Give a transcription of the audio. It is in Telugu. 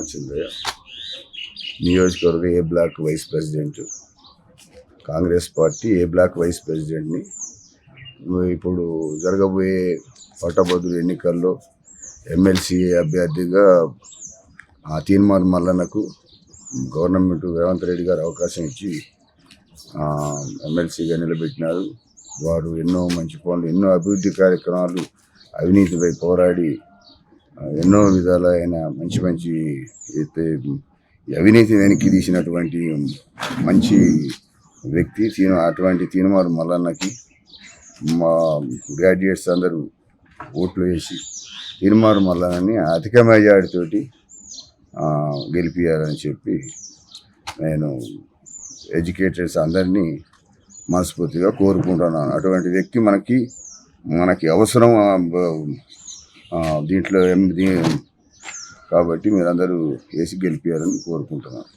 రామచంద్రయ్య, నియోజకవర్గ A block vice president, Congress party A block vice ప్రెసిడెంట్ని. ఇప్పుడు జరగబోయే పట్టభద్రుల ఎన్నికల్లో ఎమ్మెల్సీ అభ్యర్థిగా తీన్మార్ మల్లన్నకు గవర్నమెంట్ రేవంత్ రెడ్డి గారు అవకాశం ఇచ్చి ఎమ్మెల్సీగా నిలబెట్టినారు. వారు ఎన్నో మంచి పనులు, ఎన్నో అభివృద్ధి కార్యక్రమాలు, అవినీతిపై పోరాడి ఎన్నో విధాలైన మంచి మంచి అవినీతి వెనక్కి తీసినటువంటి మంచి వ్యక్తి. అటువంటి తీన్మార్ మల్లన్నకి మా గ్రాడ్యుయేట్స్ అందరూ ఓట్లు వేసి తీన్మార్ మల్లన్నని అధిక మెజారిటీతోటి గెలిపియాలని చెప్పి నేను ఎడ్యుకేటర్స్ అందరినీ మనస్ఫూర్తిగా కోరుకుంటున్నాను. అటువంటి వ్యక్తి మనకి అవసరం దీంట్లో కాబట్టి మీరందరూ వేసి గెలిపియాలని కోరుకుంటున్నాను.